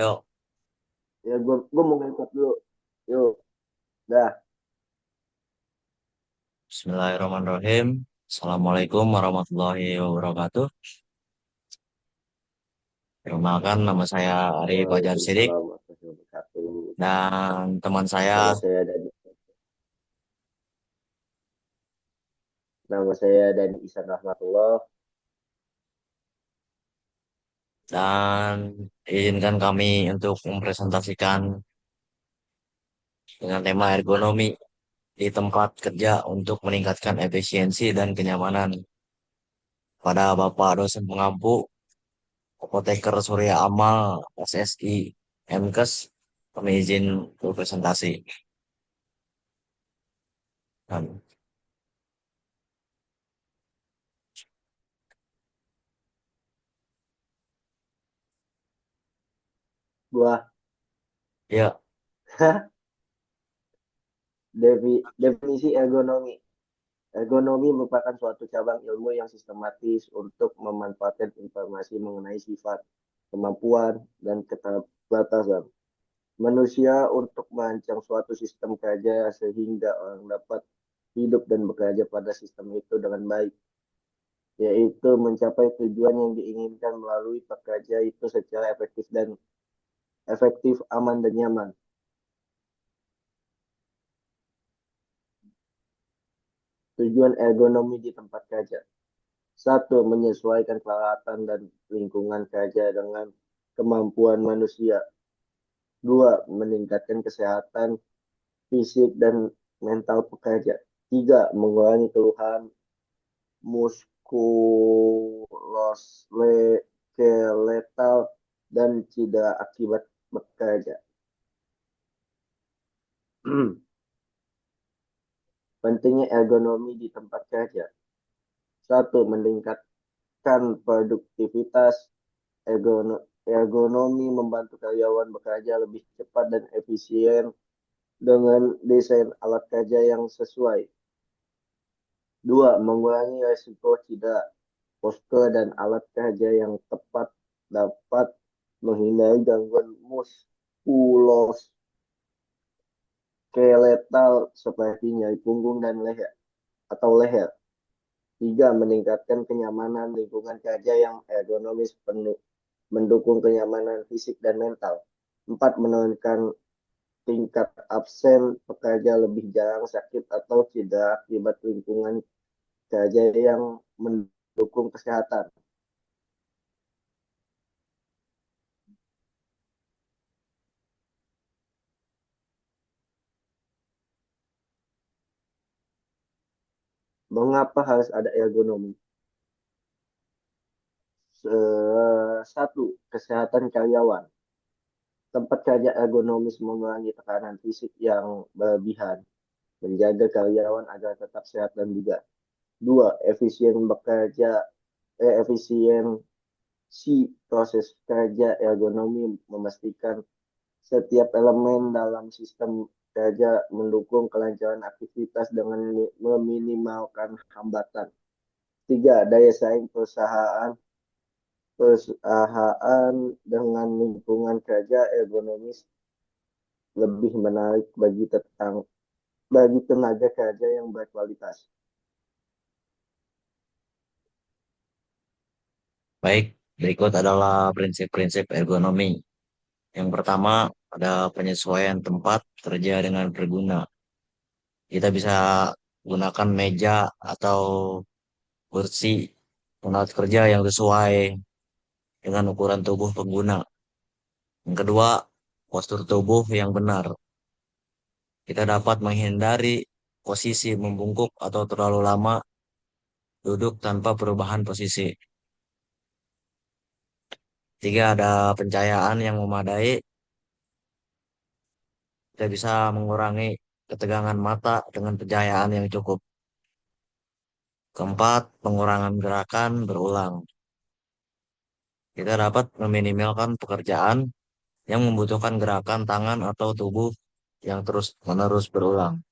Yuk, Ya gue mau ngikut dulu. Yuk, dah. Bismillahirrahmanirrahim. Assalamualaikum warahmatullahi wabarakatuh. Perkenalkan, nama saya Ari Fajar Sidik Waalaikumsalam warahmatullahi wabarakatuh. dan teman saya Nama saya Dani. Nama saya Dani Ihsan Rahmatullah. dan izinkan kami untuk mempresentasikan dengan tema ergonomi di tempat kerja untuk meningkatkan efisiensi dan kenyamanan pada Bapak dosen pengampu Apoteker Surya Amal SSI MKes. Kami izin berpresentasi. Dan, Gua ya, definisi ergonomi. Ergonomi merupakan suatu cabang ilmu yang sistematis untuk memanfaatkan informasi mengenai sifat, kemampuan, dan keterbatasan manusia untuk merancang suatu sistem kerja sehingga orang dapat hidup dan bekerja pada sistem itu dengan baik, yaitu mencapai tujuan yang diinginkan melalui pekerja itu secara efektif, aman dan nyaman. Tujuan ergonomi di tempat kerja. Satu, menyesuaikan peralatan dan lingkungan kerja dengan kemampuan manusia. Dua, meningkatkan kesehatan fisik dan mental pekerja. Tiga, mengurangi keluhan muskuloskeletal dan cedera akibat bekerja. Pentingnya ergonomi di tempat kerja. Satu, meningkatkan produktivitas. Ergonomi membantu karyawan bekerja lebih cepat dan efisien dengan desain alat kerja yang sesuai. Dua, mengurangi risiko cedera. Postur dan alat kerja yang tepat dapat menghindari gangguan muskuloskeletal seperti nyeri punggung dan leher. Tiga, meningkatkan kenyamanan lingkungan kerja yang ergonomis penuh, mendukung kenyamanan fisik dan mental. Empat, menurunkan tingkat absen pekerja lebih jarang sakit atau cedera akibat lingkungan kerja yang mendukung kesehatan. Mengapa harus ada ergonomi? Satu, kesehatan karyawan. Tempat kerja ergonomis mengurangi tekanan fisik yang berlebihan, menjaga karyawan agar tetap sehat dan juga. Dua, efisiensi proses kerja ergonomi memastikan setiap elemen dalam sistem kerja mendukung kelancaran aktivitas dengan meminimalkan hambatan. Tiga, daya saing perusahaan dengan lingkungan kerja ergonomis lebih menarik bagi tenaga kerja yang berkualitas. baik. Berikut adalah prinsip-prinsip ergonomi. Yang pertama, ada penyesuaian tempat kerja dengan berguna. Kita bisa gunakan meja atau kursi tempat kerja yang sesuai dengan ukuran tubuh pengguna. Yang kedua, postur tubuh yang benar. Kita dapat menghindari posisi membungkuk atau terlalu lama duduk tanpa perubahan posisi. Tiga, ada pencahayaan yang memadai. Kita bisa mengurangi ketegangan mata dengan pencahayaan yang cukup. Keempat, pengurangan gerakan berulang. Kita dapat meminimalkan pekerjaan yang membutuhkan gerakan tangan atau tubuh yang terus-menerus berulang.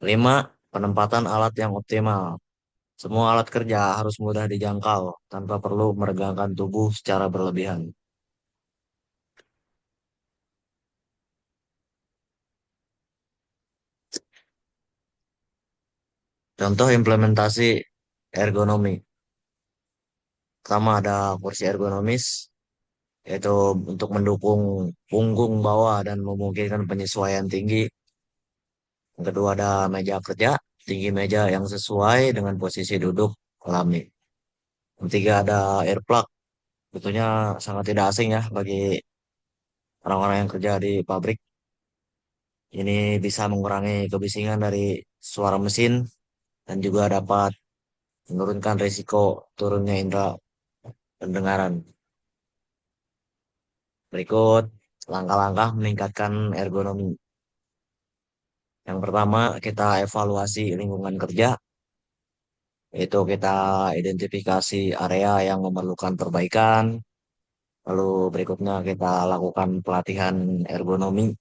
Lima, penempatan alat yang optimal. Semua alat kerja harus mudah dijangkau tanpa perlu meregangkan tubuh secara berlebihan. Contoh implementasi ergonomi. Pertama ada kursi ergonomis, yaitu untuk mendukung punggung bawah dan memungkinkan penyesuaian tinggi. Yang kedua ada meja kerja, tinggi meja yang sesuai dengan posisi duduk alami. Yang ketiga ada air plug, tentunya sangat tidak asing ya bagi orang-orang yang kerja di pabrik. Ini bisa mengurangi kebisingan dari suara mesin dan juga dapat menurunkan risiko turunnya indera pendengaran. Berikut langkah-langkah meningkatkan ergonomi. Yang pertama, kita evaluasi lingkungan kerja, yaitu kita identifikasi area yang memerlukan perbaikan. Lalu berikutnya kita lakukan pelatihan ergonomi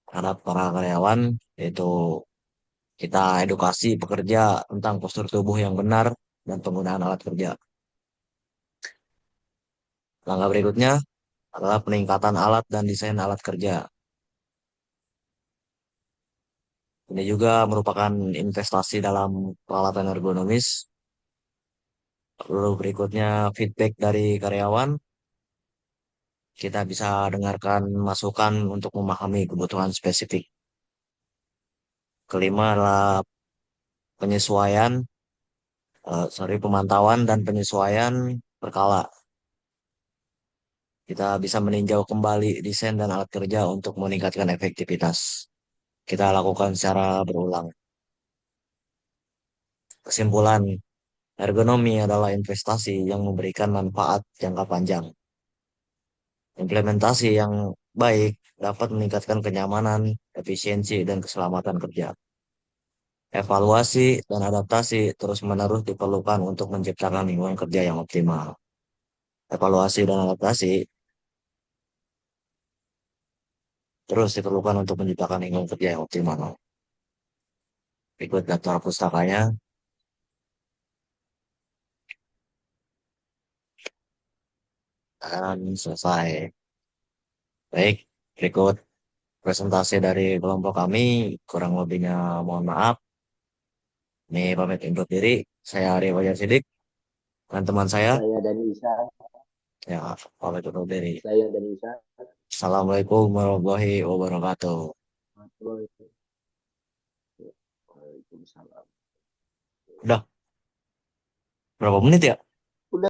terhadap para karyawan, yaitu kita edukasi pekerja tentang postur tubuh yang benar dan penggunaan alat kerja. Langkah berikutnya adalah peningkatan alat dan desain alat kerja. Ini juga merupakan investasi dalam peralatan ergonomis. Lalu berikutnya feedback dari karyawan. Kita bisa dengarkan masukan untuk memahami kebutuhan spesifik. Kelima adalah penyesuaian, pemantauan dan penyesuaian berkala. Kita bisa meninjau kembali desain dan alat kerja untuk meningkatkan efektivitas. Kita lakukan secara berulang. Kesimpulan, ergonomi adalah investasi yang memberikan manfaat jangka panjang. Implementasi yang baik dapat meningkatkan kenyamanan, efisiensi, dan keselamatan kerja. Evaluasi dan adaptasi terus-menerus diperlukan untuk menciptakan lingkungan kerja yang optimal. Evaluasi dan adaptasi terus diperlukan untuk menciptakan lingkungan kerja yang optimal. Ikut daftar pustakanya dan selesai. Baik, berikut presentasi dari kelompok kami. Kurang lebihnya mohon maaf. Ini pamit undur diri. Saya Arya Fajar Sidik dan teman saya. Saya dan Isa, Ya, pamit undur diri. saya dan Isa. Assalamualaikum warahmatullahi wabarakatuh. Waalaikumsalam. Udah, berapa menit ya?